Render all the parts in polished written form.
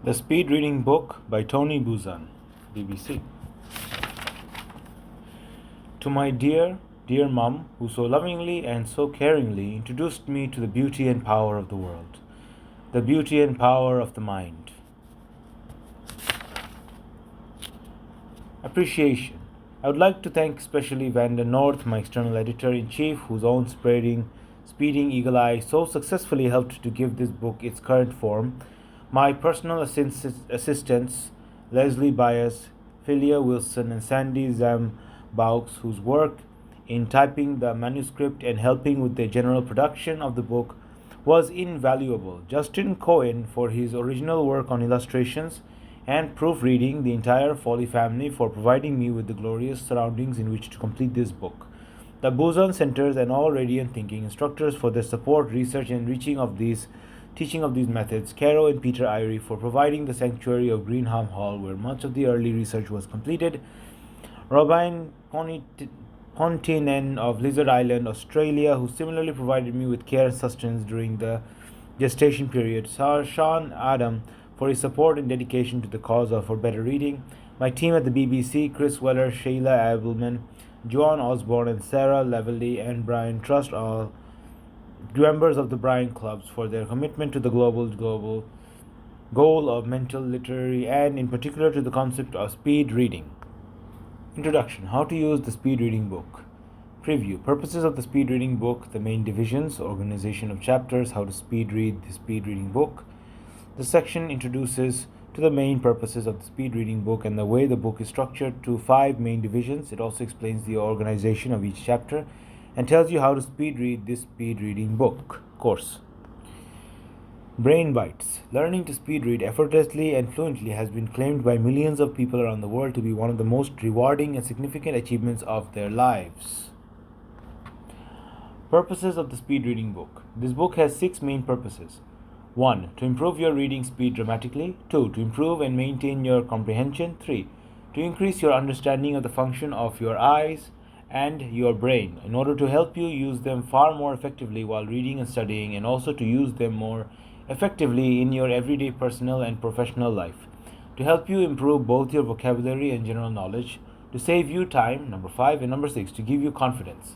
The Speed Reading Book by Tony Buzan, BBC. To my dear mum, who so lovingly and so caringly introduced me to the beauty and power of the world, the beauty and power of the mind. Appreciation. I would like to thank especially Vander North, my external editor-in-chief, whose own speeding eagle eye so successfully helped to give this book its current form, my personal assistants, Leslie Byers, Philia Wilson, and Sandy Zambaux, whose work in typing the manuscript and helping with the general production of the book was invaluable. Justin Cohen for his original work on illustrations and proofreading, the entire Foley family for providing me with the glorious surroundings in which to complete this book, the Buzan Centers and all Radiant Thinking instructors for their support, research, and teaching of these methods, Caro and Peter Eyre for providing the sanctuary of Greenham Hall where much of the early research was completed, Robin Pontinen of Lizard Island, Australia, who similarly provided me with care and sustenance during the gestation period, Sean Adam for his support and dedication to the cause of for better reading, my team at the BBC, Chris Weller, Sheila Abelman, Joan Osborne, and Sarah Lavelli, and Brian Trust, all members of the Brian Clubs, for their commitment to the global goal of mental, literary, and in particular to the concept of speed reading. Introduction. How to use the speed reading book. Preview. Purposes of the speed reading book, the main divisions, organization of chapters, how to speed read the speed reading book. The section introduces to the main purposes of the speed reading book and the way the book is structured to 5 main divisions. It also explains the organization of each chapter and tells you how to speed read this speed reading book course. Brain bites. Learning to speed read effortlessly and fluently has been claimed by millions of people around the world to be one of the most rewarding and significant achievements of their lives. Purposes of the speed reading book. This book has 6 main purposes. 1. To improve your reading speed dramatically. 2. To improve and maintain your comprehension. 3. To increase your understanding of the function of your eyes and your brain in order to help you use them far more effectively while reading and studying, and also to use them more effectively in your everyday personal and professional life, to help you improve both your vocabulary and general knowledge, to save you time, number 5, and number 6, to give you confidence.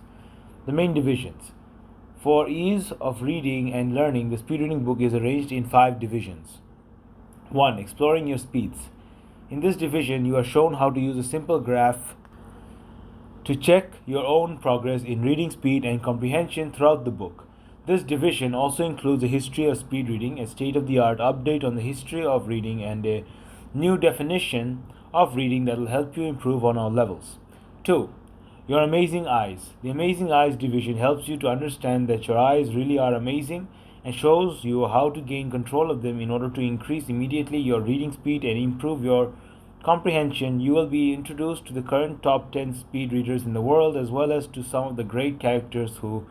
The main divisions. For ease of reading and learning, the speed reading book is arranged in 5 divisions. 1. Exploring your speeds. In this division, you are shown how to use a simple graph to check your own progress in reading speed and comprehension throughout the book. This division also includes a history of speed reading, a state-of-the-art update on the history of reading, and a new definition of reading that will help you improve on all levels. 2. Your amazing eyes. The amazing eyes division helps you to understand that your eyes really are amazing and shows you how to gain control of them in order to increase immediately your reading speed and improve your comprehension. You will be introduced to the current top 10 speed readers in the world, as well as to some of the great characters who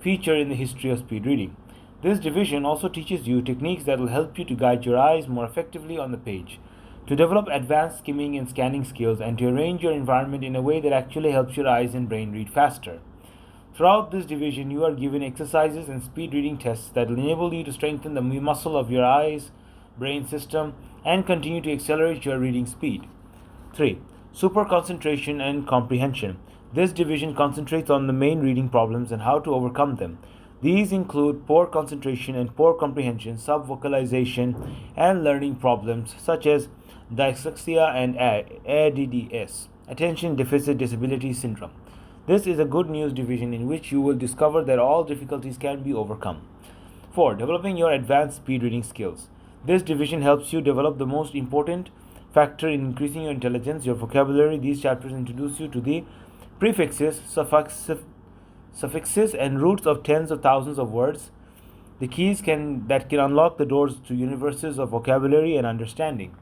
feature in the history of speed reading. This division also teaches you techniques that will help you to guide your eyes more effectively on the page, to develop advanced skimming and scanning skills, and to arrange your environment in a way that actually helps your eyes and brain read faster. Throughout this division, you are given exercises and speed reading tests that will enable you to strengthen the muscle of your eyes, brain system, and continue to accelerate your reading speed. 3. Super concentration and comprehension. This division concentrates on the main reading problems and how to overcome them. These include poor concentration and poor comprehension, subvocalization, and learning problems such as dyslexia and ADDS, attention deficit disability syndrome. This is a good news division in which you will discover that all difficulties can be overcome. 4. Developing your advanced speed reading skills. This division helps you develop the most important factor in increasing your intelligence, your vocabulary. These chapters introduce you to the prefixes, suffixes, and roots of tens of thousands of words, the keys that can unlock the doors to universes of vocabulary and understanding.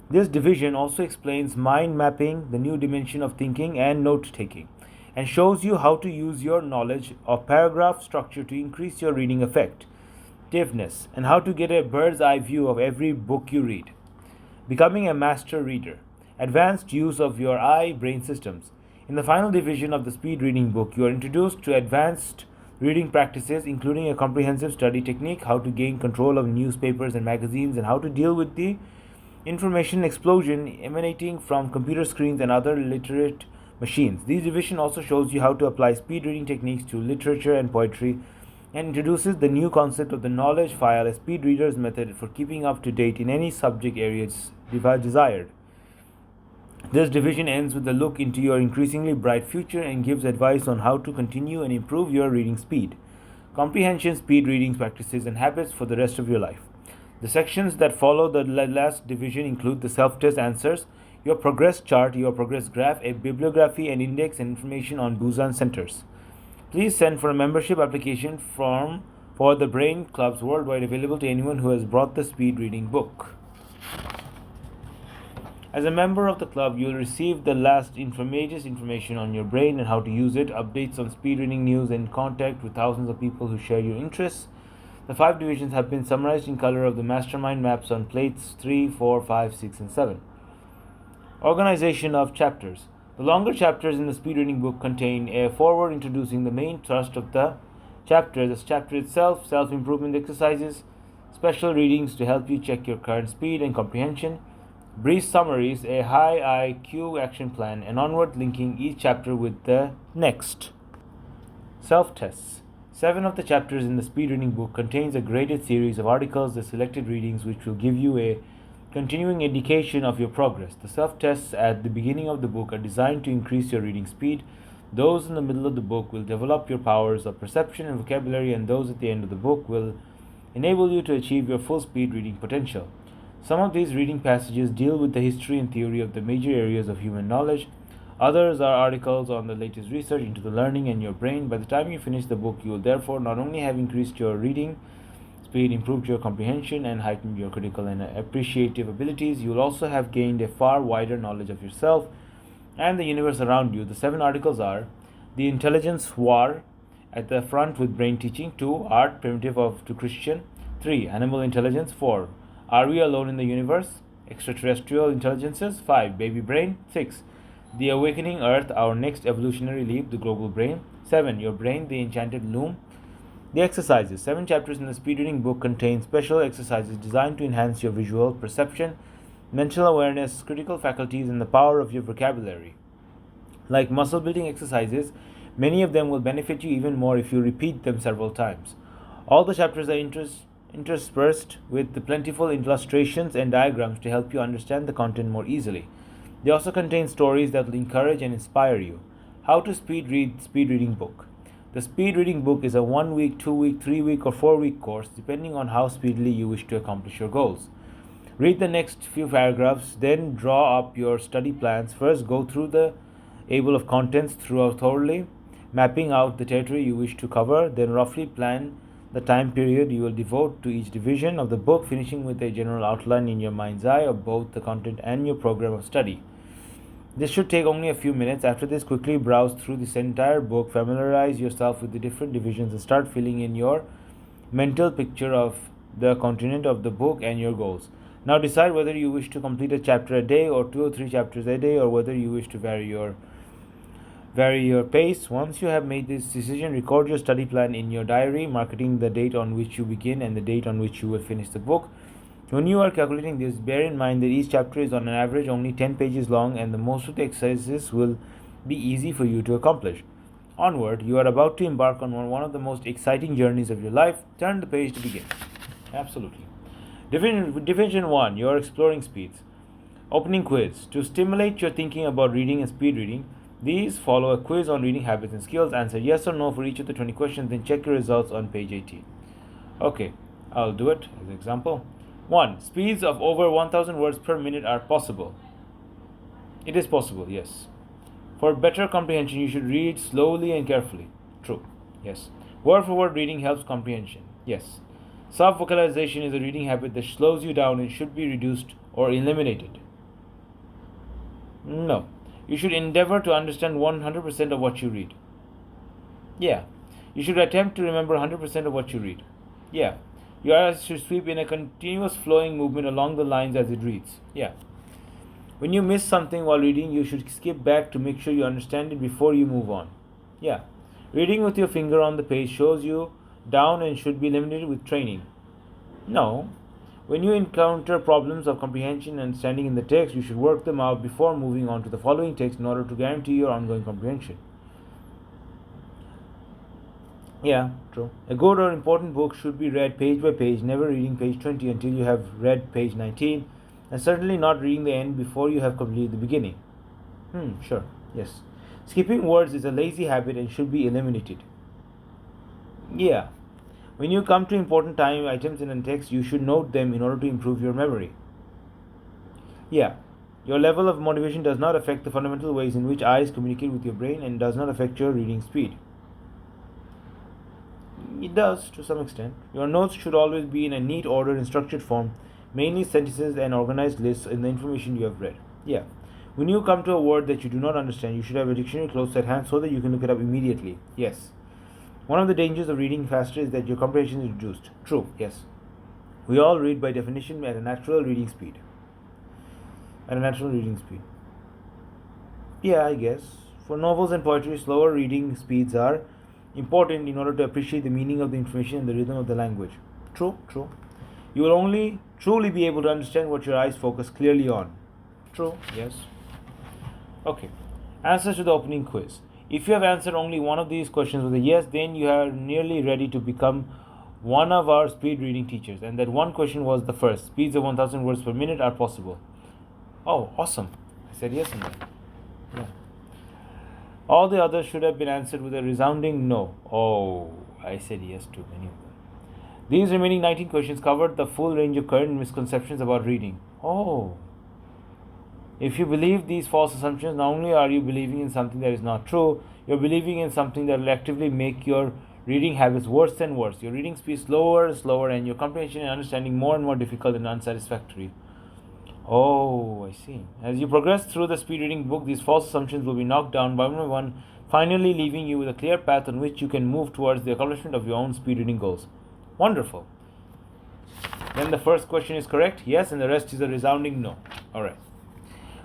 This division also explains mind mapping, the new dimension of thinking and note-taking, and shows you how to use your knowledge of paragraph structure to increase your reading effectiveness, and how to get a bird's eye view of every book you read. Becoming a master reader. Advanced use of your eye-brain systems. In the final division of the speed reading book, you are introduced to advanced reading practices, including a comprehensive study technique, how to gain control of newspapers and magazines, and how to deal with the information explosion emanating from computer screens and other literate machines. This division also shows you how to apply speed reading techniques to literature and poetry, and introduces the new concept of the knowledge file, a speed reader's method for keeping up to date in any subject areas desired. This division ends with a look into your increasingly bright future and gives advice on how to continue and improve your reading speed, comprehension, speed reading practices, and habits for the rest of your life. The sections that follow the last division include the self-test answers, your progress chart, your progress graph, a bibliography and index, and information on Buzan centers. Please send for a membership application form for the Brain Clubs worldwide, available to anyone who has brought the speed reading book. As a member of the club, you will receive the latest information on your brain and how to use it, updates on speed reading news, and contact with thousands of people who share your interests. The 5 divisions have been summarized in color of the mastermind maps on plates 3, 4, 5, 6, and 7. Organization of chapters. The longer chapters in the speed reading book contain a foreword introducing the main thrust of the chapter itself, self-improvement exercises, special readings to help you check your current speed and comprehension, brief summaries, a high IQ action plan, and onward linking each chapter with the next. Self-tests. 7 of the chapters in the speed reading book contains a graded series of articles, the selected readings, which will give you a continuing indication of your progress. The self-tests at the beginning of the book are designed to increase your reading speed. Those in the middle of the book will develop your powers of perception and vocabulary, and those at the end of the book will enable you to achieve your full speed reading potential. Some of these reading passages deal with the history and theory of the major areas of human knowledge. Others are articles on the latest research into the learning and your brain. By the time you finish the book, you will therefore not only have increased your reading speed, improved your comprehension, and heightened your critical and appreciative abilities, you will also have gained a far wider knowledge of yourself and the universe around you. The 7 articles are: The Intelligence War, at the front with brain teaching; 2. Art, primitive to Christian; 3. Animal intelligence; 4. Are we alone in the universe? Extraterrestrial intelligences; 5. Baby brain; 6. The Awakening Earth, our next evolutionary leap, the global brain; 7. Your brain, the enchanted loom. The exercises. 7 chapters in the speed reading book contain special exercises designed to enhance your visual perception, mental awareness, critical faculties, and the power of your vocabulary. Like muscle building exercises, many of them will benefit you even more if you repeat them several times. All the chapters are interspersed with the plentiful illustrations and diagrams to help you understand the content more easily. They also contain stories that will encourage and inspire you. How to speed read speed reading book. The speed reading book is a 1 week, 2 week, 3 week, or 4 week course, depending on how speedily you wish to accomplish your goals. Read the next few paragraphs, then draw up your study plans. First, go through the table of contents thoroughly, mapping out the territory you wish to cover. Then roughly plan the time period you will devote to each division of the book, finishing with a general outline in your mind's eye of both the content and your program of study. This should take only a few minutes. After this, quickly browse through this entire book, familiarize yourself with the different divisions, and start filling in your mental picture of the content of the book and your goals. Now decide whether you wish to complete a chapter a day, or 2 or 3 chapters a day, or whether you wish to vary your pace. Once you have made this decision, record your study plan in your diary, marking the date on which you begin and the date on which you will finish the book. When you are calculating this, bear in mind that each chapter is on an average only 10 pages long, and the most of the exercises will be easy for you to accomplish. Onward, you are about to embark on one of the most exciting journeys of your life. Turn the page to begin. Absolutely. Division 1, your exploring speeds. Opening quiz. To stimulate your thinking about reading and speed reading, these follow a quiz on reading habits and skills. Answer yes or no for each of the 20 questions, then check your results on page 18. Okay, I'll do it as an example. 1. Speeds of over 1000 words per minute are possible. It is possible, yes. For better comprehension, you should read slowly and carefully. True, yes. Word for word reading helps comprehension. Yes. Self-vocalization is a reading habit that slows you down and should be reduced or eliminated. No. You should endeavor to understand 100% of what you read. Yeah. You should attempt to remember 100% of what you read. Yeah. Your eyes should sweep in a continuous flowing movement along the lines as it reads. Yeah. When you miss something while reading, you should skip back to make sure you understand it before you move on. Yeah. Reading with your finger on the page shows you down and should be limited with training. No. When you encounter problems of comprehension and understanding in the text, you should work them out before moving on to the following text in order to guarantee your ongoing comprehension. Yeah, true. A good or important book should be read page by page, never reading page 20 until you have read page 19, and certainly not reading the end before you have completed the beginning. Sure, yes. Skipping words is a lazy habit and should be eliminated. Yeah. When you come to important time items in a text, you should note them in order to improve your memory. Yeah. Your level of motivation does not affect the fundamental ways in which eyes communicate with your brain and does not affect your reading speed. It does, to some extent. Your notes should always be in a neat order in structured form, mainly sentences and organized lists in the information you have read. Yeah. When you come to a word that you do not understand, you should have a dictionary close at hand so that you can look it up immediately. Yes. One of the dangers of reading faster is that your comprehension is reduced. True, yes. We all read by definition at a natural reading speed. Yeah, I guess. For novels and poetry, slower reading speeds are important in order to appreciate the meaning of the information and the rhythm of the language. True. You will only truly be able to understand what your eyes focus clearly on. True, yes. Okay. Answers to the opening quiz. If you have answered only one of these questions with a yes, then you are nearly ready to become one of our speed reading teachers. And that one question was the first. Speeds of 1000 words per minute are possible. Oh, awesome. I said yes on that. Yeah. All the others should have been answered with a resounding no. Oh, I said yes to many of them. These remaining 19 questions covered the full range of current misconceptions about reading. Oh. If you believe these false assumptions, not only are you believing in something that is not true, you're believing in something that will actively make your reading habits worse and worse. Your reading speed slower and slower, and your comprehension and understanding more and more difficult and unsatisfactory. Oh, I see. As you progress through the speed reading book, these false assumptions will be knocked down one by one, finally leaving you with a clear path on which you can move towards the accomplishment of your own speed reading goals. Wonderful. Then the first question is correct, yes, and the rest is a resounding no. Alright.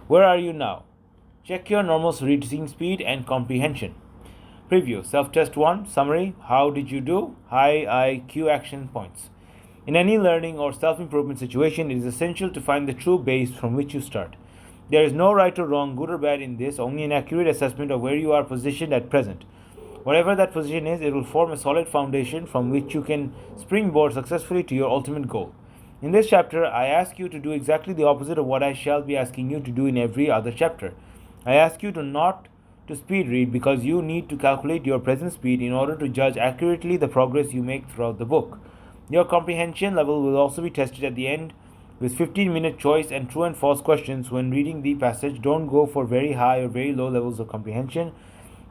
Where are you now? Check your normal reading speed and comprehension. Preview. Self-test 1. Summary. How did you do? High IQ action points. In any learning or self-improvement situation, it is essential to find the true base from which you start. There is no right or wrong, good or bad in this, only an accurate assessment of where you are positioned at present. Whatever that position is, it will form a solid foundation from which you can springboard successfully to your ultimate goal. In this chapter, I ask you to do exactly the opposite of what I shall be asking you to do in every other chapter. I ask you to not to speed read because you need to calculate your present speed in order to judge accurately the progress you make throughout the book. Your comprehension level will also be tested at the end with 15-minute choice and true and false questions when reading the passage. Don't go for very high or very low levels of comprehension.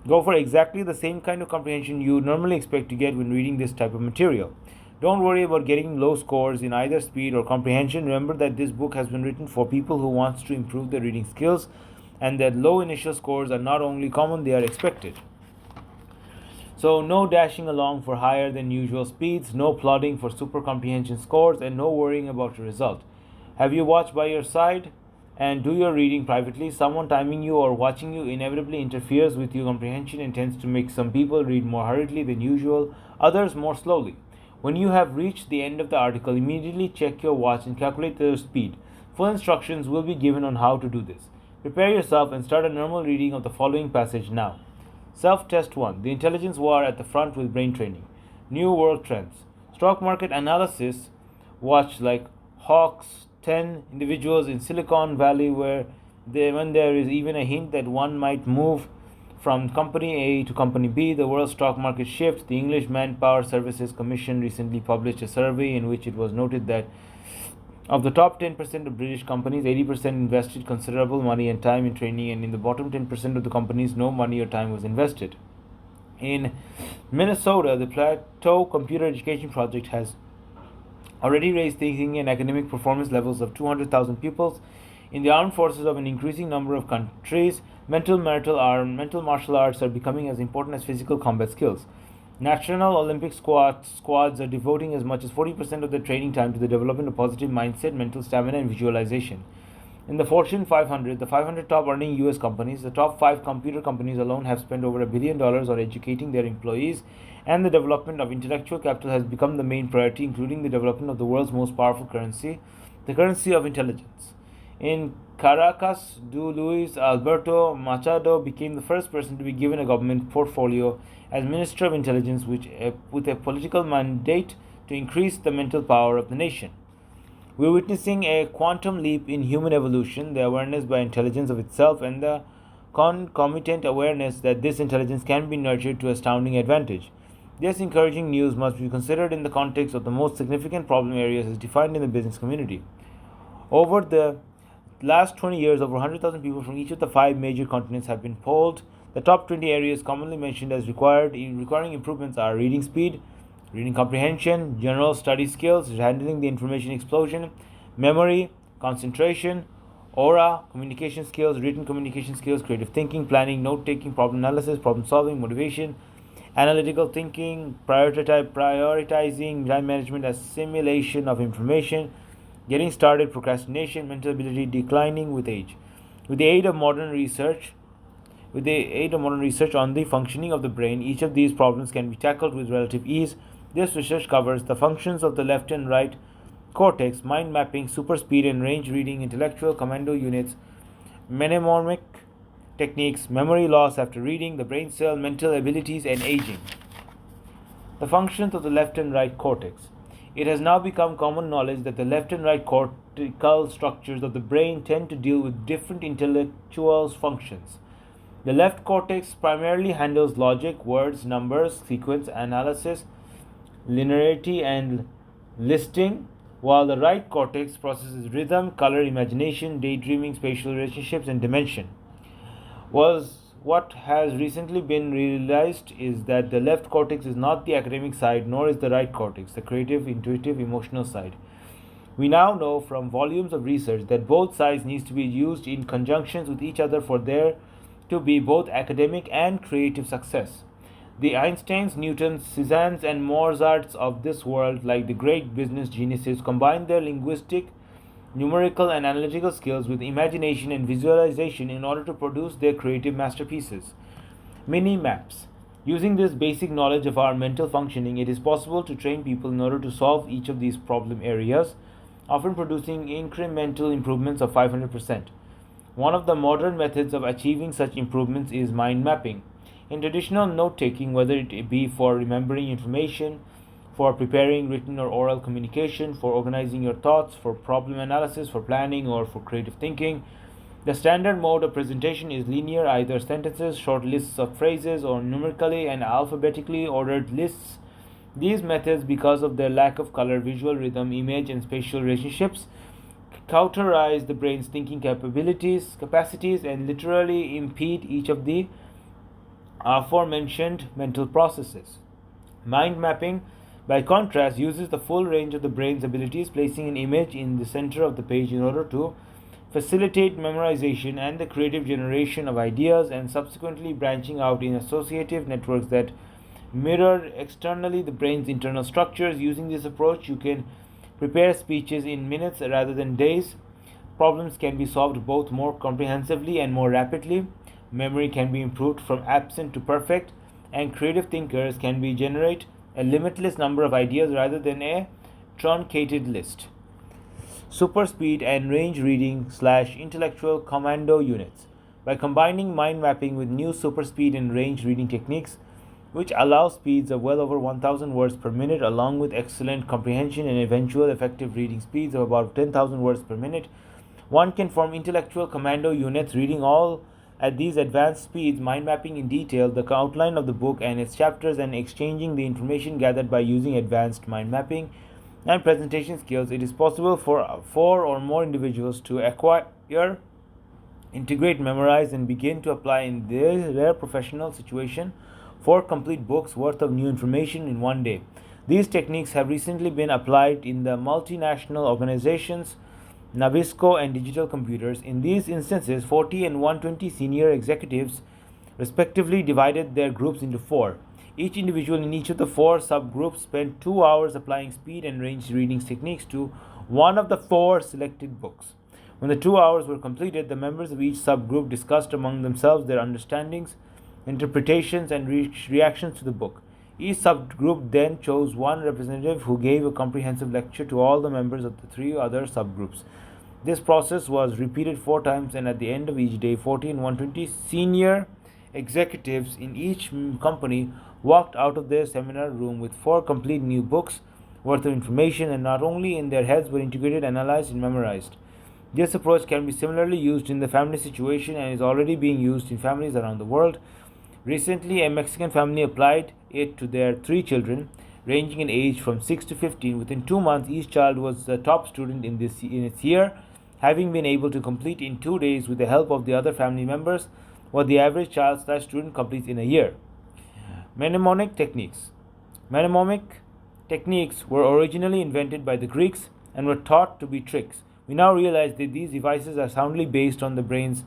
Go for exactly the same kind of comprehension you normally expect to get when reading this type of material. Don't worry about getting low scores in either speed or comprehension. Remember that this book has been written for people who want to improve their reading skills and that low initial scores are not only common, they are expected. So no dashing along for higher than usual speeds, no plodding for super comprehension scores, and no worrying about your result. Have you watched by your side and do your reading privately? Someone timing you or watching you inevitably interferes with your comprehension and tends to make some people read more hurriedly than usual, others more slowly. When you have reached the end of the article, immediately check your watch and calculate the speed. Full instructions will be given on how to do this. Prepare yourself and start a normal reading of the following passage now. Self-test 1. The intelligence war at the front with brain training. New world trends. Stock market analysis. Watch like hawks, 10 individuals in Silicon Valley when there is even a hint that one might move from company A to company B, the world stock market shifts. The English Manpower Services Commission recently published a survey in which it was noted that of the top 10% of British companies, 80% invested considerable money and time in training, and in the bottom 10% of the companies, no money or time was invested. In Minnesota, the Plateau Computer Education Project has already raised thinking and academic performance levels of 200,000 pupils. In the armed forces of an increasing number of countries, mental martial arts are becoming as important as physical combat skills. National Olympic squads are devoting as much as 40% of their training time to the development of positive mindset, mental stamina, and visualization. In the Fortune 500, the 500 top earning US companies, the top 5 computer companies alone have spent over $1 billion on educating their employees, and the development of intellectual capital has become the main priority, including the development of the world's most powerful currency, the currency of intelligence. In Caracas, Luis Alberto Machado became the first person to be given a government portfolio as Minister of Intelligence, with a political mandate to increase the mental power of the nation. We're witnessing a quantum leap in human evolution, the awareness by intelligence of itself, and the concomitant awareness that this intelligence can be nurtured to astounding advantage. This encouraging news must be considered in the context of the most significant problem areas as defined in the business community. Over the last 20 years, over 100,000 people from each of the 5 major continents have been polled. The top 20 areas commonly mentioned as requiring improvements are reading speed, reading comprehension, general study skills, handling the information explosion, memory, concentration, aura, communication skills, written communication skills, creative thinking, planning, note-taking, problem analysis, problem solving, motivation, analytical thinking, prioritizing, time management, assimilation of information, getting started, procrastination, mental ability declining with age. With the aid of modern research on the functioning of the brain, each of these problems can be tackled with relative ease. This research covers the functions of the left and right cortex, mind mapping, super speed and range reading, intellectual commando units, mnemonic techniques, memory loss after reading, the brain cell, mental abilities, and aging. The functions of the left and right cortex. It has now become common knowledge that the left and right cortical structures of the brain tend to deal with different intellectual functions. The left cortex primarily handles logic, words, numbers, sequence analysis, linearity, and listing, while the right cortex processes rhythm, color, imagination, daydreaming, spatial relationships, and dimension. What has recently been realized is that the left cortex is not the academic side, nor is the right cortex the creative, intuitive, emotional side. We now know from volumes of research that both sides need to be used in conjunction with each other for there to be both academic and creative success. The Einsteins, Newtons, Cezannes, and Mozarts of this world, like the great business geniuses, combine their linguistic, numerical, and analytical skills with imagination and visualization in order to produce their creative masterpieces. Mini maps. Using this basic knowledge of our mental functioning, it is possible to train people in order to solve each of these problem areas, often producing incremental improvements of 500%. One of the modern methods of achieving such improvements is mind mapping. In traditional note taking, whether it be for remembering information, for preparing written or oral communication, for organizing your thoughts, for problem analysis, for planning, or for creative thinking, the standard mode of presentation is linear, either sentences, short lists of phrases, or numerically and alphabetically ordered lists. These methods, because of their lack of color, visual rhythm, image, and spatial relationships, cauterize the brain's thinking capacities, and literally impede each of the aforementioned mental processes. Mind mapping, by contrast, uses the full range of the brain's abilities, placing an image in the center of the page in order to facilitate memorization and the creative generation of ideas, and subsequently branching out in associative networks that mirror externally the brain's internal structures. Using this approach, you can prepare speeches in minutes rather than days. Problems can be solved both more comprehensively and more rapidly. Memory can be improved from absent to perfect, and creative thinkers can generate a limitless number of ideas rather than a truncated list. Super speed and range reading / intellectual commando units. By combining mind mapping with new super speed and range reading techniques, which allow speeds of well over 1,000 words per minute, along with excellent comprehension and eventual effective reading speeds of about 10,000 words per minute, one can form intellectual commando units reading all at these advanced speeds, mind mapping in detail the outline of the book and its chapters, and exchanging the information gathered by using advanced mind mapping and presentation skills. It is possible for 4 or more individuals to acquire, integrate, memorize, and begin to apply in their professional situation 4 complete books worth of new information in one day. These techniques have recently been applied in the multinational organizations Nabisco and Digital Computers. In these instances, 40 and 120 senior executives respectively divided their groups into 4. Each individual in each of the 4 subgroups spent 2 hours applying speed and range reading techniques to one of the 4 selected books. When the 2 hours were completed, the members of each subgroup discussed among themselves their understandings, interpretations, and reactions to the book. Each subgroup then chose one representative who gave a comprehensive lecture to all the members of the 3 other subgroups. This process was repeated 4 times, and at the end of each day, 40 and 120 senior executives in each company walked out of their seminar room with 4 complete new books worth of information, and not only in their heads but integrated, analyzed, and memorized. This approach can be similarly used in the family situation and is already being used in families around the world. Recently, a Mexican family applied it to their 3 children, ranging in age from 6 to 15. Within 2 months, each child was the top student in its year, having been able to complete in 2 days with the help of the other family members what the average child/student completes in a year. Mnemonic techniques. Mnemonic techniques were originally invented by the Greeks and were thought to be tricks. We now realize that these devices are soundly based on the brain's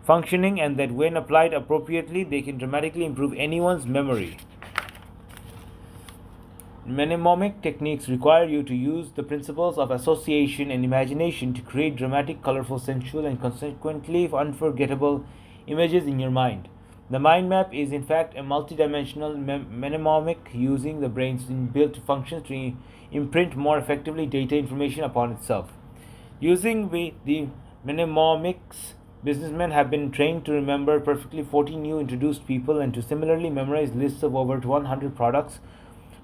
functioning, and that when applied appropriately, they can dramatically improve anyone's memory. Mnemonic techniques require you to use the principles of association and imagination to create dramatic, colorful, sensual, and consequently unforgettable images in your mind. The mind map is in fact a multidimensional mnemonic using the brain's inbuilt functions to imprint more effectively data information upon itself. Using the mnemonics, businessmen have been trained to remember perfectly 40 new introduced people and to similarly memorize lists of over 100 products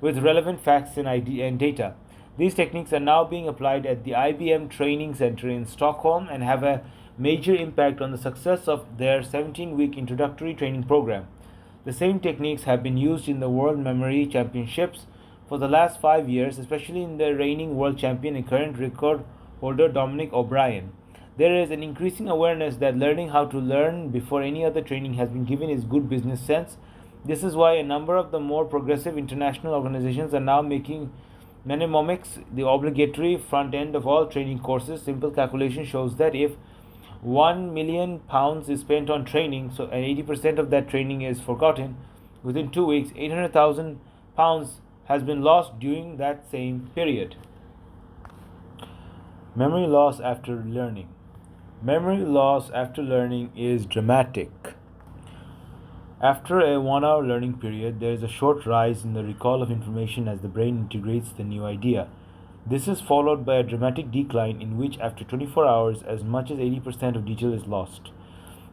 with relevant facts and data. These techniques are now being applied at the IBM Training Center in Stockholm and have a major impact on the success of their 17-week introductory training program. The same techniques have been used in the World Memory Championships for the last 5 years, especially in the reigning world champion and current record holder Dominic O'Brien. There is an increasing awareness that learning how to learn before any other training has been given is good business sense. This is why a number of the more progressive international organizations are now making mnemonics the obligatory front end of all training courses. Simple calculation shows that if £1 million is spent on training, and 80% of that training is forgotten, within 2 weeks, £800,000 has been lost during that same period. Memory loss after learning. Memory loss after learning is dramatic. After a 1 hour learning period, there is a short rise in the recall of information as the brain integrates the new idea. This is followed by a dramatic decline in which after 24 hours, as much as 80% of detail is lost.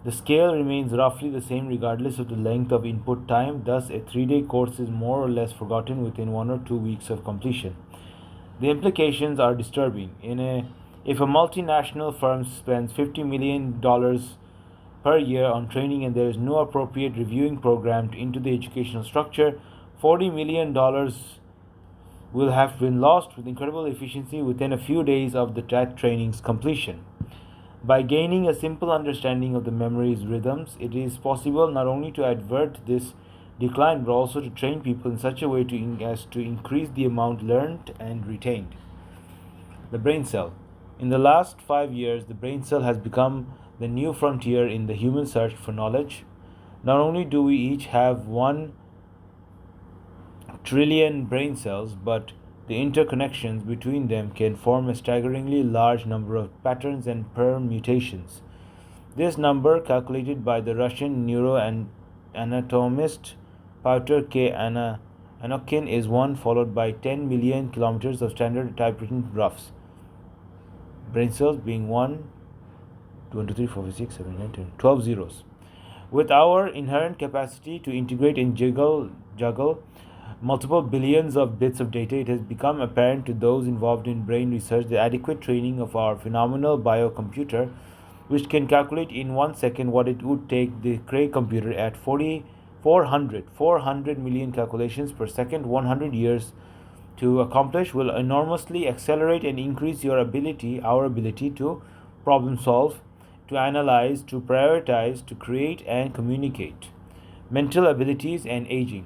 The scale remains roughly the same regardless of the length of input time, thus a 3-day course is more or less forgotten within 1 or 2 weeks of completion. The implications are disturbing. If a multinational firm spends $50 million per year on training and there is no appropriate reviewing program into the educational structure, $40 million will have been lost with incredible efficiency within a few days of the training's completion. By gaining a simple understanding of the memory's rhythms, it is possible not only to avert this decline but also to train people in such a way as to increase the amount learned and retained. The brain cell. In the last 5 years, the brain cell has become the new frontier in the human search for knowledge. Not only do we each have 1 trillion brain cells, but the interconnections between them can form a staggeringly large number of patterns and permutations. This number, calculated by the Russian neuroanatomist Pyotr K. Anokhin, is 1 followed by 10 million kilometers of standard typewritten roughs. Brain cells being 1, 2, 3, 4, 5, 6, 7, 8, 10, 12 zeros. With our inherent capacity to integrate and juggle multiple billions of bits of data, it has become apparent to those involved in brain research the adequate training of our phenomenal biocomputer, which can calculate in 1 second what it would take the Cray computer at 400 million calculations per second, 100 years to accomplish, will enormously accelerate and increase our ability to problem solve, to analyze, to prioritize, to create and communicate. Mental abilities and aging.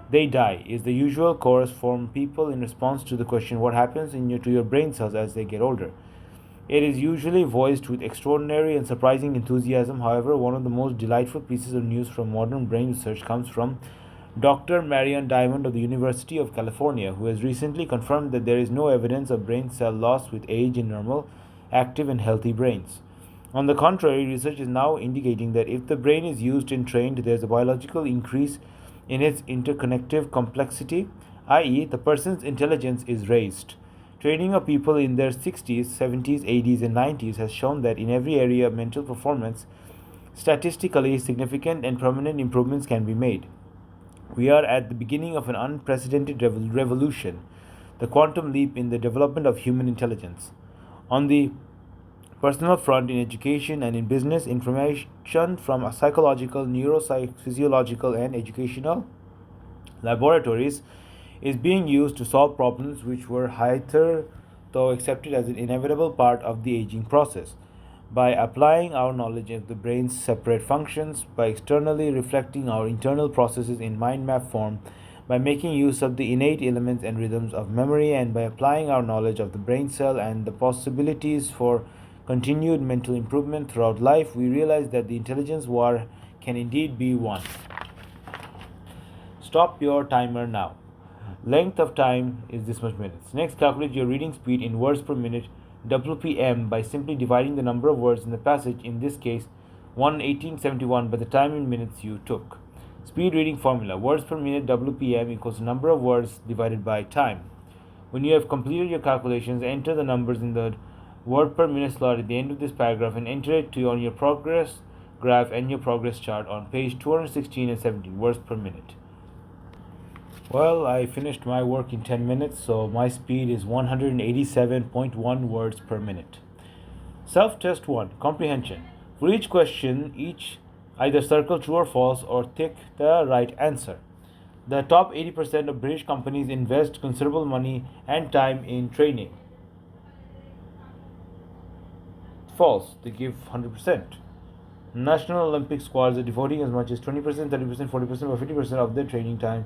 They die is the usual chorus from people in response to the question, what happens to your brain cells as they get older? It is usually voiced with extraordinary and surprising enthusiasm. However, one of the most delightful pieces of news from modern brain research comes from Dr. Marion Diamond of the University of California, who has recently confirmed that there is no evidence of brain cell loss with age in normal, active and healthy brains. On the contrary, research is now indicating that if the brain is used and trained, there's a biological increase in its interconnective complexity, i.e., the person's intelligence is raised. Training of people in their 60s, 70s, 80s, and 90s has shown that in every area of mental performance, statistically significant and permanent improvements can be made. We are at the beginning of an unprecedented revolution, the quantum leap in the development of human intelligence. On the personal front, in education and in business, information from a psychological, neurophysiological, and educational laboratories is being used to solve problems which were hitherto accepted as an inevitable part of the aging process. By applying our knowledge of the brain's separate functions, by externally reflecting our internal processes in mind map form, by making use of the innate elements and rhythms of memory, and by applying our knowledge of the brain cell and the possibilities for continued mental improvement throughout life, we realize that the intelligence war can indeed be won. Stop your timer now. Length of time is this much minutes. Next, calculate your reading speed in words per minute, WPM, by simply dividing the number of words in the passage, in this case 1871, by the time in minutes you took. Speed reading formula: words per minute WPM equals the number of words divided by time. When you have completed your calculations, enter the numbers in the word per minute slot at the end of this paragraph and enter it on your progress graph and your progress chart on page 216 and 17, words per minute. Well, I finished my work in 10 minutes, so my speed is 187.1 words per minute. Self-test 1. Comprehension. For each question, either circle true or false or tick the right answer. The top 80% of British companies invest considerable money and time in training. False. They give 100%. National Olympic squads are devoting as much as 20%, 30%, 40%, or 50% of their training time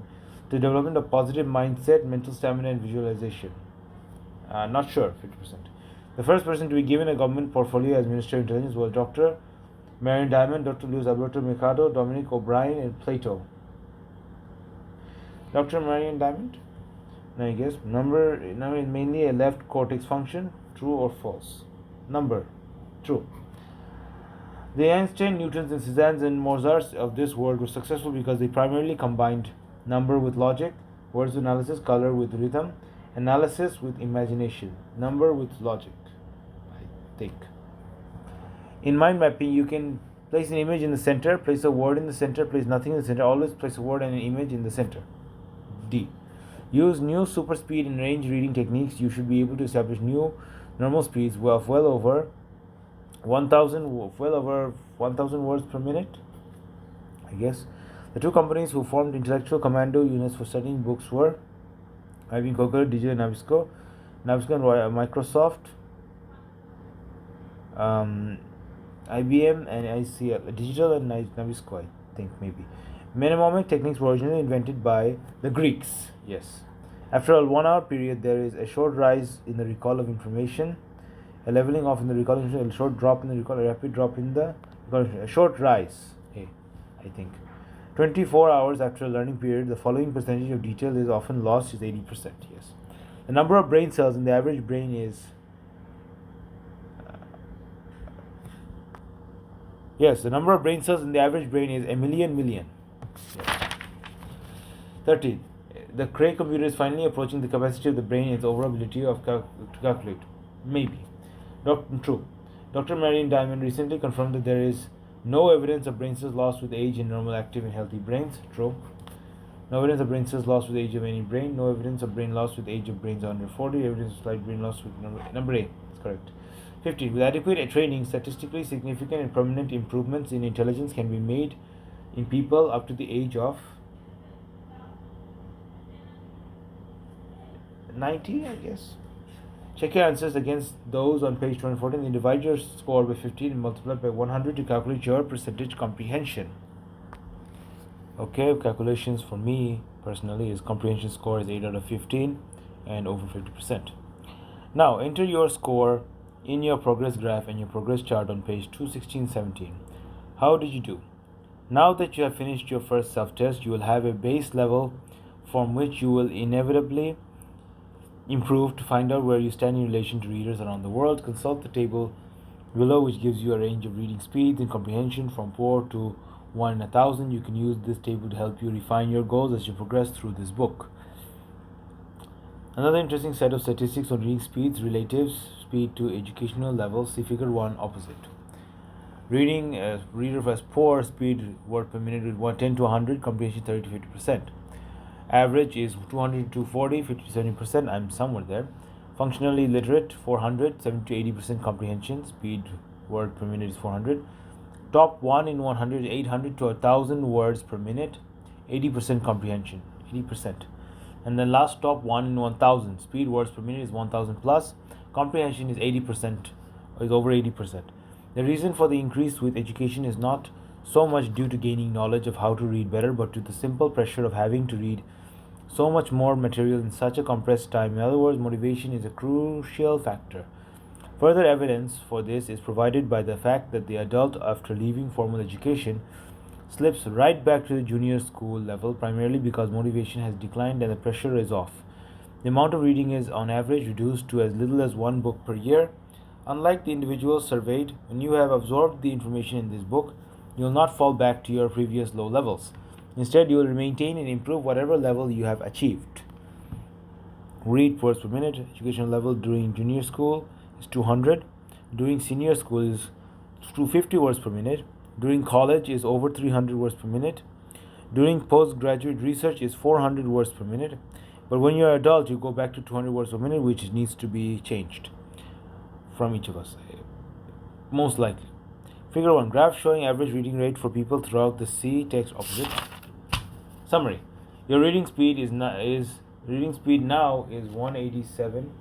to development of positive mindset, mental stamina, and visualization. Not sure, 50%. The first person to be given a government portfolio as Minister of Intelligence was Dr. Marion Diamond, Dr. Luis Alberto Mercado, Dominic O'Brien, and Plato. Dr. Marion Diamond? Now I guess number is mainly a left cortex function. True or false? Number. True. The Einstein, Newtons, and Cezannes and Mozarts of this world were successful because they primarily combined number with logic, words analysis, color with rhythm, analysis with imagination, number with logic, I think. In mind mapping, you can place an image in the center, place a word in the center, place nothing in the center, always place a word and an image in the center. D. Use new super speed and range reading techniques. You should be able to establish new normal speeds of well over 1,000 words per minute, I guess. The two companies who formed intellectual commando units for studying books were IBM Incorporated, Digital, and Nabisco and Microsoft, IBM and ICL, Digital and Nabisco, I think maybe. Mnemonic techniques were originally invented by the Greeks. Yes. After a 1 hour period, there is a short rise in the recall of information, a leveling off in the recall of information, a short drop in the recall, a rapid drop in the recall, a short rise. I think. 24 hours after a learning period, the following percentage of detail is often lost, is 80%. Yes. The number of brain cells in the average brain is the number of brain cells in the average brain is a million. Yes. 13. The Cray computer is finally approaching the capacity of the brain and its overall ability to calculate. Maybe. True. Dr. Marion Diamond recently confirmed that there is no evidence of brain cells lost with age in normal, active, and healthy brains. True. No evidence of brain cells lost with age of any brain. No evidence of brain loss with age of brains under 40. Evidence of slight brain loss with number A. That's correct. 15. With adequate training, statistically significant and permanent improvements in intelligence can be made in people up to the age of 90, I guess. Check your answers against those on page 214 and divide your score by 15 and multiply by 100 to calculate your percentage comprehension. Okay, calculations for me personally is comprehension score is 8 out of 15 and over 50%. Now enter your score in your progress graph and your progress chart on page 216-17. How did you do? Now that you have finished your first self-test, you will have a base level from which you will inevitably improve to find out where you stand in relation to readers around the world. Consult the table below, which gives you a range of reading speeds and comprehension from 4 to 1 in 1,000. You can use this table to help you refine your goals as you progress through this book. Another interesting set of statistics on reading speeds, relative speed to educational levels. See figure 1 opposite. Reading, reader has poor speed word per minute with 110 to 100, comprehension 30 to 50%. Average is 200 to 240, 50 to 70%. I'm somewhere there. Functionally literate 400, 70 to 80% comprehension. Speed word per minute is 400. Top 1 in 100, 800 to 1,000 words per minute, 80% comprehension, 80%. And then last top 1 in 1,000, speed words per minute is 1,000 plus, comprehension is 80%, is over 80%. The reason for the increase with education is not so much due to gaining knowledge of how to read better, but to the simple pressure of having to read so much more material in such a compressed time. In other words, motivation is a crucial factor. Further evidence for this is provided by the fact that the adult, after leaving formal education, slips right back to the junior school level, primarily because motivation has declined and the pressure is off. The amount of reading is on average reduced to as little as one book per year. Unlike the individuals surveyed, when you have absorbed the information in this book, you will not fall back to your previous low levels. Instead, you will maintain and improve whatever level you have achieved. Read words per minute. Educational level during junior school is 200. During senior school is 250 words per minute. During college is over 300 words per minute. During postgraduate research is 400 words per minute. But when you're an adult, you go back to 200 words per minute, which needs to be changed from each of us, most likely. Figure 1. Graph showing average reading rate for people throughout the C. Text opposite. Summary. Your reading speed now is 187.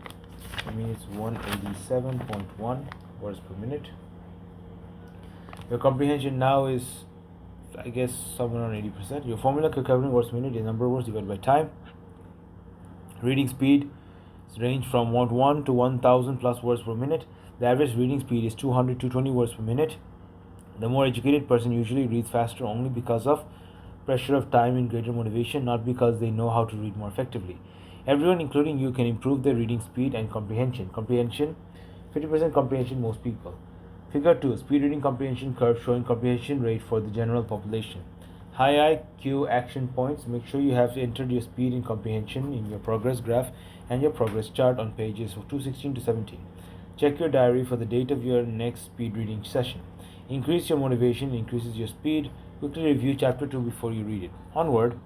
I mean it's 187.1 words per minute. Your comprehension now is, I guess, somewhere around 80%. Your formula for calculating words per minute is number of words divided by time. Reading speed range from 1 to 1,000 plus words per minute. The average reading speed is 200 to 220 words per minute. The more educated person usually reads faster only because of pressure of time and greater motivation, not because they know how to read more effectively. Everyone, including you, can improve their reading speed and comprehension. Comprehension, 50% comprehension, most people. Figure 2. Speed reading comprehension curve showing comprehension rate for the general population. High IQ action points. Make sure you have entered your speed and comprehension in your progress graph and your progress chart on pages 216 to 17. Check your diary for the date of your next speed reading session. Increase your motivation, increases your speed. Quickly review chapter 2 before you read it. Onward.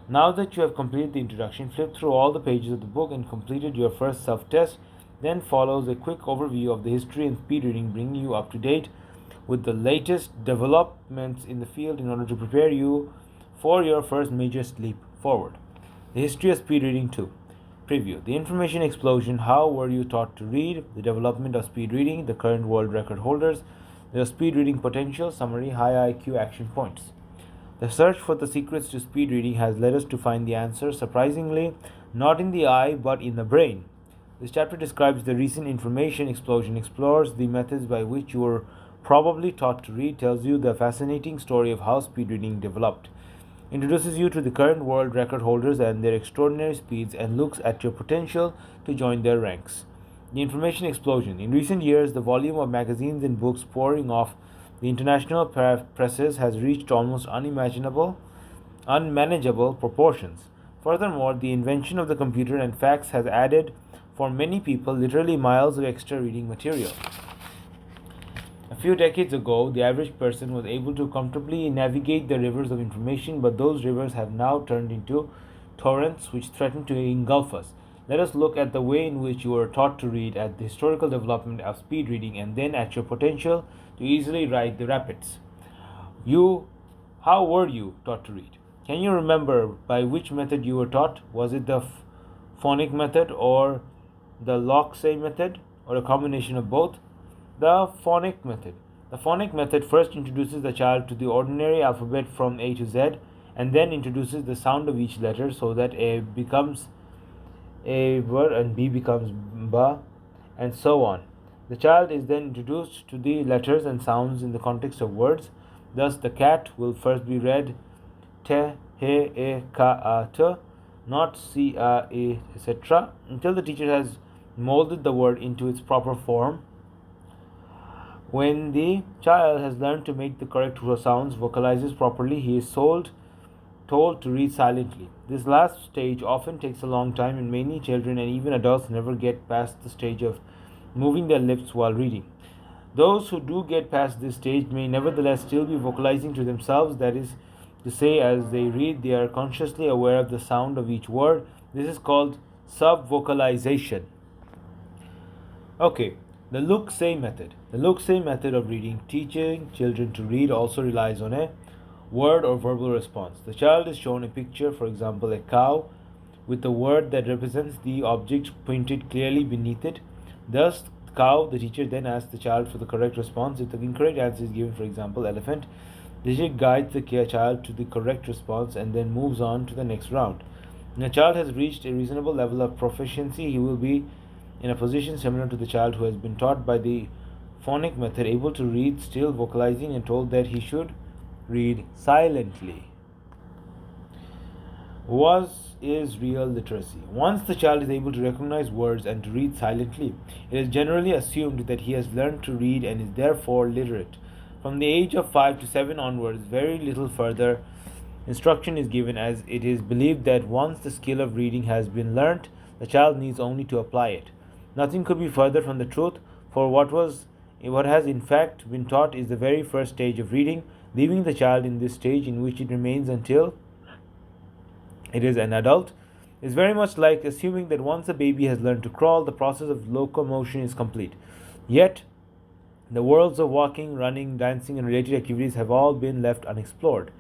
Now that you have completed the introduction, flip through all the pages of the book and completed your first self-test. Then follows a quick overview of the history and speed reading, bringing you up to date with the latest developments in the field in order to prepare you for your first major leap forward. The history of speed reading 2. Preview. The information explosion. How were you taught to read? The development of speed reading. The current world record holders. The speed reading potential. Summary. High IQ action points. The search for the secrets to speed reading has led us to find the answer, surprisingly, not in the eye but in the brain. This chapter describes the recent information explosion, explores the methods by which you were probably taught to read, tells you the fascinating story of how speed reading developed, introduces you to the current world record holders and their extraordinary speeds, and looks at your potential to join their ranks. The information explosion. In recent years, the volume of magazines and books pouring off the international presses has reached almost unmanageable proportions. Furthermore, the invention of the computer and fax has added, for many people, literally miles of extra reading material. A few decades ago, the average person was able to comfortably navigate the rivers of information, but those rivers have now turned into torrents which threaten to engulf us. Let us look at the way in which you were taught to read, at the historical development of speed reading, and then at your potential to easily ride the rapids. How were you taught to read? Can you remember by which method you were taught? Was it the phonic method or the Loxay method, or a combination of both? The phonic method. The phonic method first introduces the child to the ordinary alphabet from A to Z, and then introduces the sound of each letter so that A becomes A word and B becomes ba, and so on. The child is then introduced to the letters and sounds in the context of words. Thus, the cat will first be read te, he, e, ka, a, t, not c, a, e, etc., until the teacher has molded the word into its proper form. When the child has learned to make the correct sounds, vocalizes properly, he is told to read silently. This last stage often takes a long time, and many children and even adults never get past the stage of moving their lips while reading. Those who do get past this stage may nevertheless still be vocalizing to themselves, that is to say, as they read, they are consciously aware of the sound of each word. This is called sub-vocalization. Okay, the look-say method. The look-say method of reading, teaching children to read, also relies on a word or verbal response. The child is shown a picture, for example, a cow, with the word that represents the object printed clearly beneath it. Thus, cow, the teacher then asks the child for the correct response. If the incorrect answer is given, for example, elephant, the teacher guides the child to the correct response and then moves on to the next round. When a child has reached a reasonable level of proficiency, he will be in a position similar to the child who has been taught by the phonic method, able to read, still vocalizing, and told that he should read silently. What is real literacy? Once the child is able to recognize words and to read silently, it is generally assumed that he has learned to read and is therefore literate. From the age of 5 to 7 onwards, very little further instruction is given, as it is believed that once the skill of reading has been learnt, the child needs only to apply it. Nothing could be further from the truth, for what has in fact been taught is the very first stage of reading, leaving the child in this stage, in which it remains until it is an adult, is very much like assuming that once a baby has learned to crawl, the process of locomotion is complete. Yet, the worlds of walking, running, dancing, and related activities have all been left unexplored.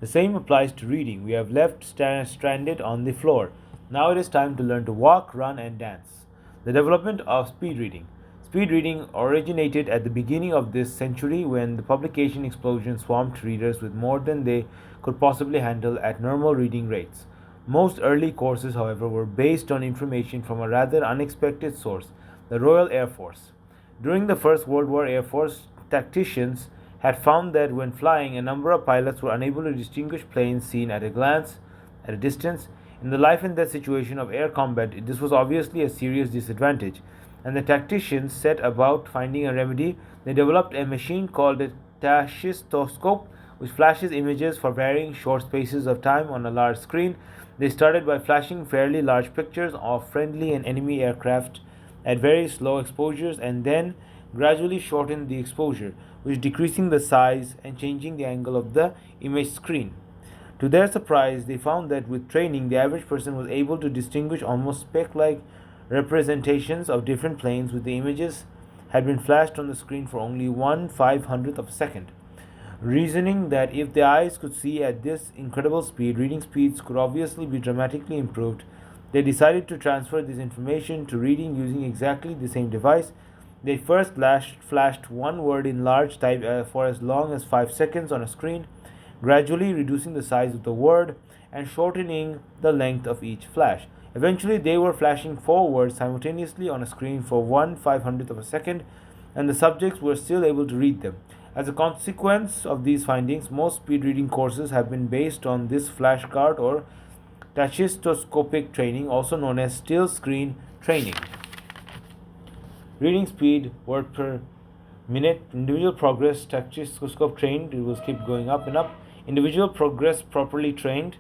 The same applies to reading. We have left stranded on the floor. Now it is time to learn to walk, run, and dance. The development of speed reading. Speed reading originated at the beginning of this century, when the publication explosion swamped readers with more than they could possibly handle at normal reading rates. Most early courses, however, were based on information from a rather unexpected source, the Royal Air Force. During the First World War, Air Force tacticians had found that when flying, a number of pilots were unable to distinguish planes seen at a glance, at a distance. In the life and death situation of air combat, this was obviously a serious disadvantage, and the tacticians set about finding a remedy. They developed a machine called a Tachistoscope, which flashes images for varying short spaces of time on a large screen. They started by flashing fairly large pictures of friendly and enemy aircraft at very slow exposures, and then gradually shortened the exposure, which decreasing the size and changing the angle of the image screen. To their surprise, they found that with training, the average person was able to distinguish almost speck-like representations of different planes, with the images had been flashed on the screen for only 1/500th of a second. Reasoning that if the eyes could see at this incredible speed, reading speeds could obviously be dramatically improved, they decided to transfer this information to reading using exactly the same device. They first flashed one word in large type for as long as 5 seconds on a screen, gradually reducing the size of the word and shortening the length of each flash. Eventually, they were flashing 4 words simultaneously on a screen for 1/500th of a second, and the subjects were still able to read them. As a consequence of these findings, most speed reading courses have been based on this flashcard or tachistoscopic training, also known as still screen training. Reading speed, word per minute, individual progress, tachistoscope trained, it will keep going up and up. Individual progress properly trained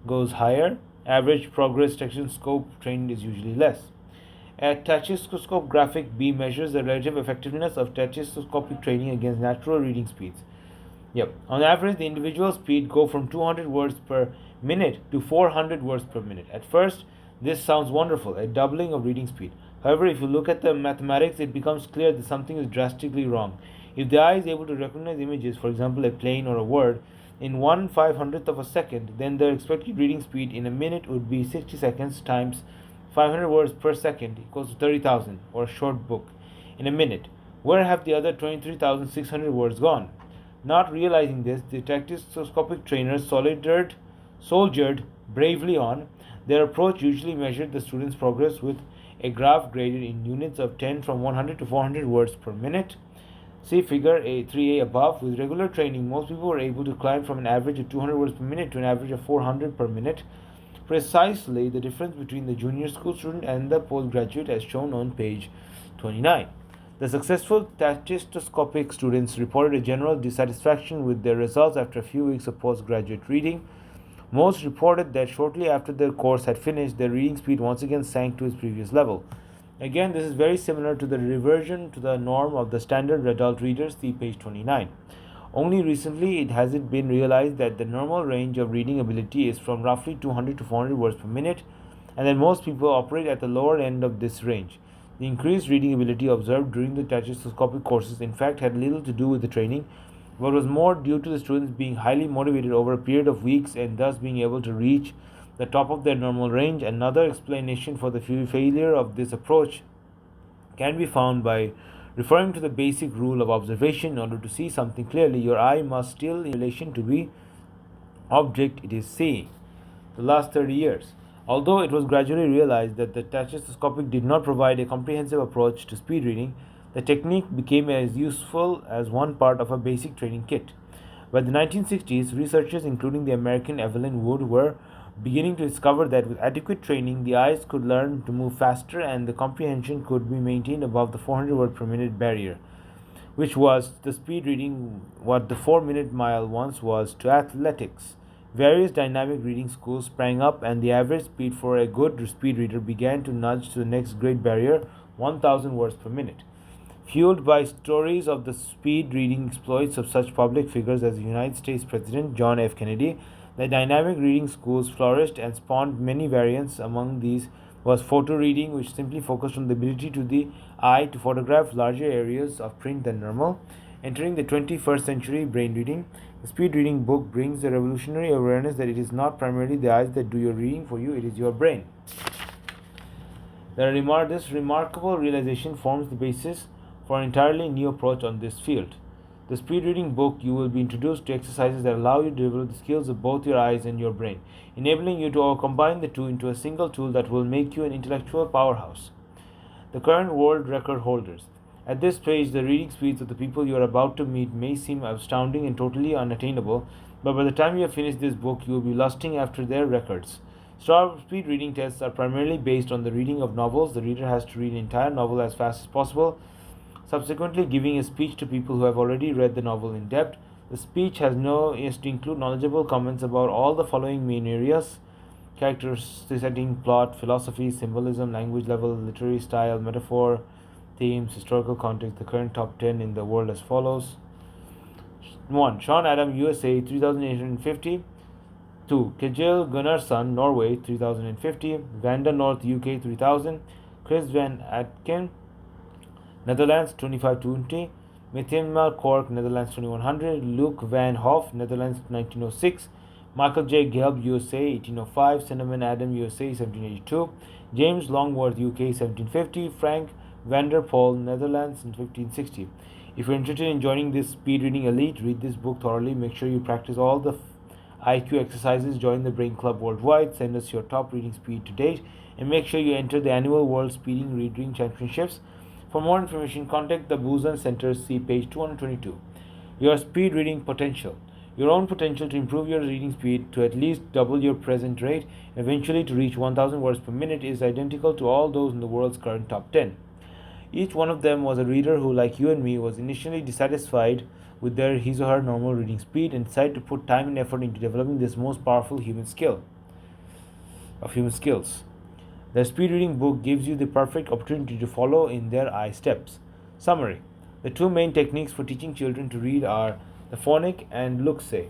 goes higher. Average progress tachistoscope trained is usually less. A tachistoscope graphic B measures the relative effectiveness of tachistoscopic training against natural reading speeds. On average, the individual speed go from 200 words per minute to 400 words per minute. At first, this sounds wonderful, a doubling of reading speed. However, if you look at the mathematics, it becomes clear that something is drastically wrong. If the eye is able to recognize images, for example, a plane or a word, in 1/500th of a second, then the expected reading speed in a minute would be 60 seconds times 500 words per second equals to 30,000, or a short book, in a minute. Where have the other 23,600 words gone? Not realizing this, the tachistoscopic trainers soldiered bravely on. Their approach usually measured the student's progress with a graph graded in units of 10 from 100 to 400 words per minute. See figure 3a above. With regular training, most people were able to climb from an average of 200 words per minute to an average of 400 per minute. Precisely the difference between the junior school student and the postgraduate, as shown on page 29. The successful Tachistoscopic students reported a general dissatisfaction with their results after a few weeks of postgraduate reading. Most reported that shortly after their course had finished, their reading speed once again sank to its previous level. Again, this is very similar to the reversion to the norm of the standard adult readers, see page 29. Only recently has it been realized that the normal range of reading ability is from roughly 200 to 400 words per minute, and that most people operate at the lower end of this range. The increased reading ability observed during the tachistoscopic courses in fact had little to do with the training, but was more due to the students being highly motivated over a period of weeks and thus being able to reach the top of their normal range. Another explanation for the failure of this approach can be found by referring to the basic rule of observation. In order to see something clearly, your eye must still in relation to the object it is seeing. The last 30 years. Although it was gradually realized that the tachistoscopic did not provide a comprehensive approach to speed reading, the technique became as useful as one part of a basic training kit. By the 1960s, researchers, including the American Evelyn Wood, were beginning to discover that with adequate training, the eyes could learn to move faster and the comprehension could be maintained above the 400 word per minute barrier, which was the speed reading what the 4-minute mile once was to athletics. Various dynamic reading schools sprang up, and the average speed for a good speed reader began to nudge to the next great barrier, 1000 words per minute. Fueled by stories of the speed reading exploits of such public figures as the United States President John F. Kennedy, the dynamic reading schools flourished and spawned many variants. Among these was photo reading, which simply focused on the ability to the eye to photograph larger areas of print than normal. Entering the 21st century, brain reading. The speed reading book brings the revolutionary awareness that it is not primarily the eyes that do your reading for you, it is your brain. This remarkable realization forms the basis for an entirely new approach on this field. The speed reading book, you will be introduced to exercises that allow you to develop the skills of both your eyes and your brain, enabling you to combine the two into a single tool that will make you an intellectual powerhouse. The current world record holders. At this stage, the reading speeds of the people you are about to meet may seem astounding and totally unattainable, but by the time you have finished this book, you will be lusting after their records. Speed reading tests are primarily based on the reading of novels. The reader has to read an entire novel as fast as possible, subsequently giving a speech to people who have already read the novel in depth. The speech has to include knowledgeable comments about all the following main areas: character setting, plot, philosophy, symbolism, language level, literary style, metaphor, themes, historical context. The current top 10 in the world as follows. 1. Sean Adam, USA, 3850. 2. Kjell Gunnarsson, Norway, 3050. Vanda North, UK, 3000. Chris Van Atken, Netherlands, 2520. Mithima Cork, Netherlands, 2100. Luke Van Hoff, Netherlands, 1906. Michael J. Gelb, USA, 1805. Cinnamon Adam, USA, 1782. James Longworth, UK, 1750. Frank Vanderpoel, Netherlands, in 1560. If you're interested in joining this speed reading elite, read this book thoroughly. Make sure you practice all the IQ exercises. Join the Brain Club worldwide. Send us your top reading speed to date, and make sure you enter the annual World Speeding Reading Championships. For more information, contact the Buzan Center. See page 222. Your speed reading potential. Your own potential to improve your reading speed to at least double your present rate, and eventually to reach 1000 words per minute, is identical to all those in the world's current top 10. Each one of them was a reader who, like you and me, was initially dissatisfied with his or her normal reading speed and decided to put time and effort into developing this most powerful human skills. The speed reading book gives you the perfect opportunity to follow in their steps. Summary. The two main techniques for teaching children to read are the phonic and look-say.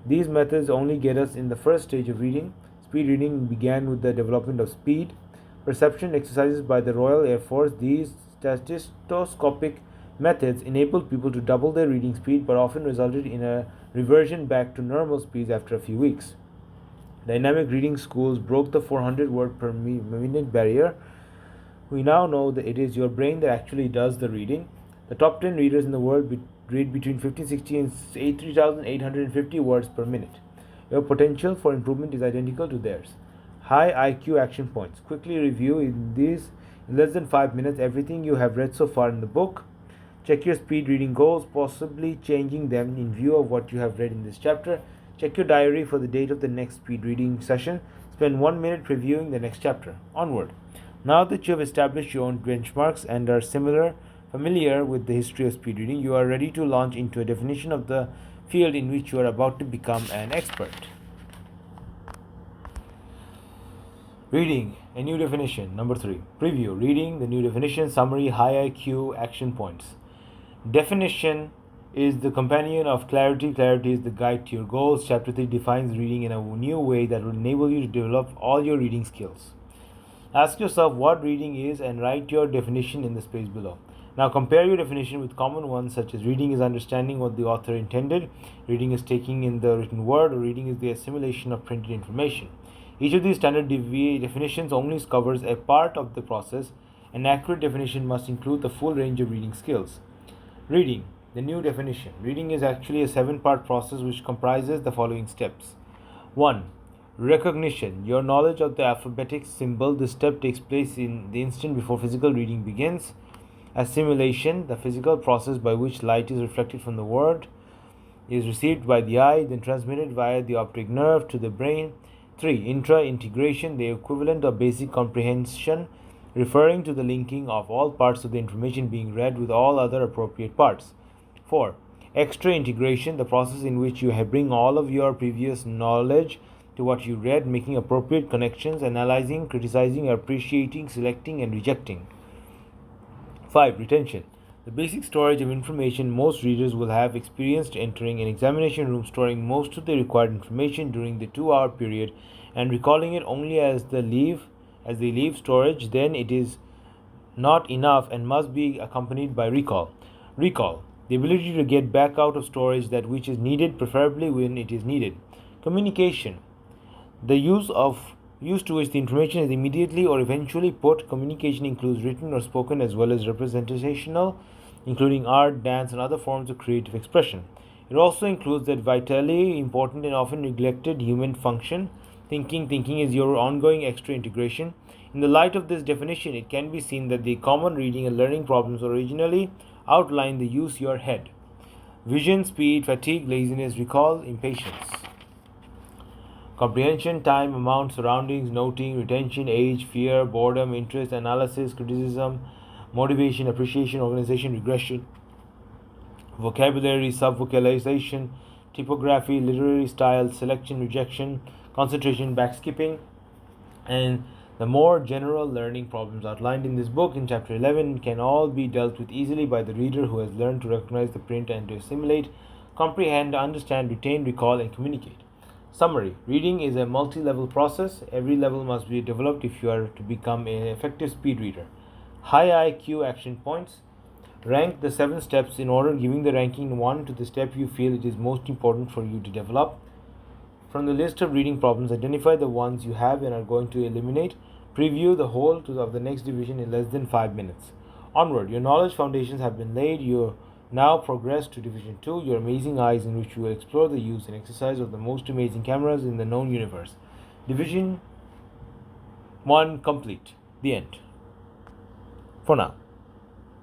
These methods only get us in the first stage of reading. Speed reading began with the development of speed perception exercises by the Royal Air Force. These tachistoscopic methods enabled people to double their reading speed, but often resulted in a reversion back to normal speeds after a few weeks. Dynamic reading schools broke the 400 word per minute barrier. We now know that it is your brain that actually does the reading. The top 10 readers in the world read between 1560 and 3,850 words per minute. Your potential for improvement is identical to theirs. High IQ action points. Quickly review in less than 5 minutes everything you have read so far in the book. Check your speed reading goals, possibly changing them in view of what you have read in this chapter. Check your diary for the date of the next speed reading session. Spend 1 minute reviewing the next chapter. Onward. Now that you have established your own benchmarks and are similar familiar with the history of speed reading, you are ready to launch into a definition of the field in which you are about to become an expert. Reading, a new definition. Number 3. Preview. Reading, the new definition, summary, high IQ, action points. Definition is the companion of clarity. Clarity is the guide to your goals. Chapter 3 defines reading in a new way that will enable you to develop all your reading skills. Ask yourself what reading is and write your definition in the space below. Now compare your definition with common ones such as reading is understanding what the author intended, reading is taking in the written word, or reading is the assimilation of printed information. Each of these standard definitions only covers a part of the process. An accurate definition must include the full range of reading skills. Reading, the new definition. Reading is actually a 7-part process which comprises the following steps. 1. Recognition, your knowledge of the alphabetic symbol. This step takes place in the instant before physical reading begins. Assimilation, the physical process by which light is reflected from the word, is received by the eye, then transmitted via the optic nerve to the brain. 3. Intra-integration, the equivalent of basic comprehension, referring to the linking of all parts of the information being read with all other appropriate parts. 4. Extra-integration, the process in which you bring all of your previous knowledge to what you read, making appropriate connections, analyzing, criticizing, appreciating, selecting, and rejecting. 5. Retention, the basic storage of information. Most readers will have experienced entering an examination room, storing most of the required information during the 2-hour period and recalling it only as they leave storage. Then it is not enough and must be accompanied by recall. Recall, the ability to get back out of storage that which is needed, preferably when it is needed. Communication, the use to which the information is immediately or eventually put. Communication includes written or spoken as well as representational, including art, dance, and other forms of creative expression. It also includes that vitally important and often neglected human function, thinking. Thinking is your ongoing extra integration. In the light of this definition, it can be seen that the common reading and learning problems originally outline the use your head. Vision, speed, fatigue, laziness, recall, impatience. Comprehension, time, amount, surroundings, noting, retention, age, fear, boredom, interest, analysis, criticism, motivation, appreciation, organization, regression, vocabulary, sub-vocalization, typography, literary style, selection, rejection, concentration, backskipping, and the more general learning problems outlined in this book in Chapter 11 can all be dealt with easily by the reader who has learned to recognize the print and to assimilate, comprehend, understand, retain, recall, and communicate. Summary. Reading is a multi-level process. Every level must be developed if you are to become an effective speed reader. High IQ action points. Rank the 7 steps in order, giving the ranking 1 to the step you feel it is most important for you to develop. From the list of reading problems, identify the ones you have and are going to eliminate. Preview the whole of the next division in less than 5 minutes. Onward. Your knowledge foundations have been laid. You now progress to Division 2, your amazing eyes, in which you will explore the use and exercise of the most amazing cameras in the known universe. Division 1 complete. The end. For now.